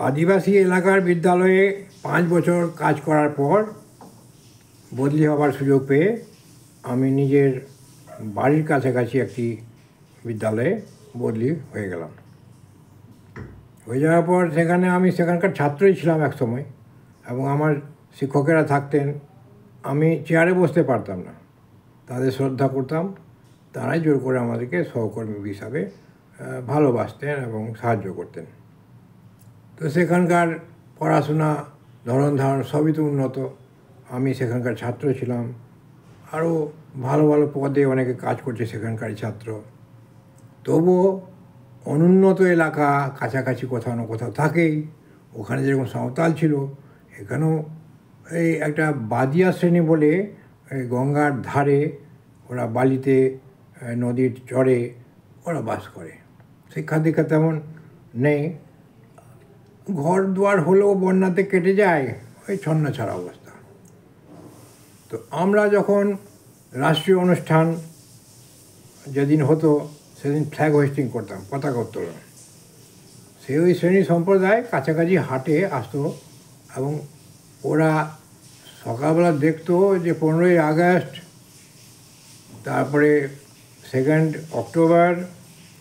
আদিবাসী এলাকার বিদ্যালয়ে 5 বছর কাজ করার পর বদলি হবার সুযোগ পেয়ে আমি নিজের বাড়ির কাছাকাছি একটি বিদ্যালয়ে বদলি হয়ে গেলাম। হয়ে যাওয়ার পর আমি সেখানকার ছাত্রই ছিলাম এক সময়, এবং আমার শিক্ষকেরা থাকতেন। আমি চেয়ারে বসতে পারতাম না, তাদের শ্রদ্ধা করতাম। তারাই জোর করে আমাদেরকে সহকর্মী হিসাবে ভালোবাসতেন এবং সাহায্য করতেন। তো সেখানকার পড়াশোনা ধরন ধারণ সবই তো উন্নত। আমি সেখানকার ছাত্র ছিলাম, আরও ভালো ভালো পদে অনেকে কাজ করছে সেখানকার ছাত্র। তবুও অনুন্নত এলাকা কাছাকাছি কোথাও না কোথাও থাকেই। ওখানে যেরকম সাঁওতাল ছিল, এখানেও এই একটা বাদিয়া শ্রেণী বলে গঙ্গার ধারে ওরা বালিতে নদীর চরে ওরা বাস করে। শিক্ষা দীক্ষা তেমন নেই, ঘর দুয়ার হলেও বন্যাতে কেটে যায়, ওই ছন্নছাড়া অবস্থা। তো আমরা যখন রাষ্ট্রীয় অনুষ্ঠান যেদিন হতো সেদিন ফ্ল্যাগ হোয়েস্টিং করতাম, পতাকা উত্তোলন। ওই শ্রেণী সম্প্রদায় কাছাকাছি হাটে আসতো, এবং ওরা সকালবেলা দেখতো যে 15ই আগস্ট, তারপরে 2 অক্টোবর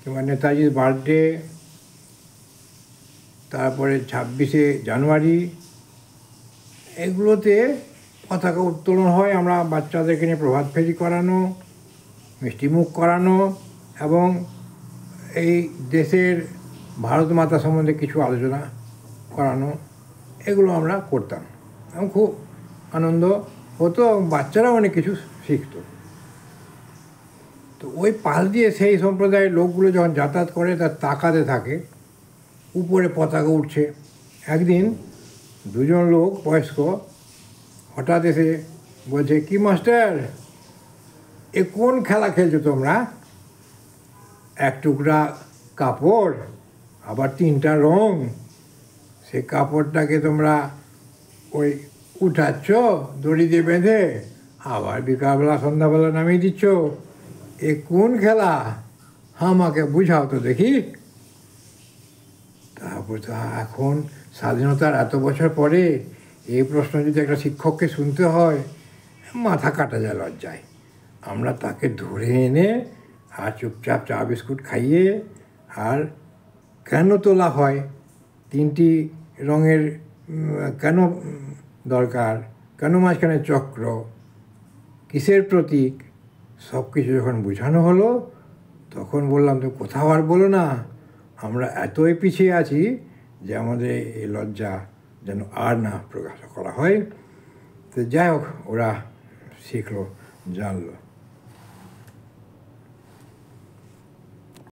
কিংবা নেতাজির বার্থডে, তারপরে 26শে জানুয়ারি, এগুলোতে পতাকা উত্তোলন হয়। আমরা বাচ্চাদেরকে নিয়ে প্রভাত ফেরি করানো, মিষ্টিমুখ করানো, এবং এই দেশের ভারত মাতা সম্বন্ধে কিছু আলোচনা করানো, এগুলো আমরা করতাম এবং খুব আনন্দ হতো, এবং বাচ্চারাও অনেক কিছু শিখত। তো ওই পাশ দিয়ে সেই সম্প্রদায়ের লোকগুলো যখন যাতায়াত করে তার তাকাতে থাকে, উপরে পতাকা উঠছে। একদিন 2জন লোক বয়স্ক হঠাৎ এসে বলছে, কি মাস্টার, এ কোন খেলা খেলছো তোমরা? 1 টুকরা কাপড়, আবার 3টা রং, সে কাপড়টাকে তোমরা ওই উঠাচ্ছ দড়ি দিয়ে বেঁধে, আবার বিকালবেলা সন্ধ্যাবেলা নামিয়ে দিচ্ছ। এ কোন খেলা? আমাকে বুঝাও তো দেখি। তারপর তো এখন স্বাধীনতার এত বছর পরে এই প্রশ্ন যদি একটা শিক্ষককে শুনতে হয়, মাথা কাটা যায় লজ্জায়। আমরা তাকে ধরে এনে আর চুপচাপ চা বিস্কুট খাইয়ে, আর কেন তোলা হয়, 3টি রঙের কেন দরকার, কেন মাঝখানে চক্র, কিসের প্রতীক, সব কিছু যখন বোঝানো হলো, তখন বললাম, তো কোথাও আর বলো না, আমরা এতই পিছিয়ে আছি যে আমাদের এই লজ্জা যেন আর না প্রকাশ করা হয়। তো যাই হোক, ওরা শিখলো, জানলো।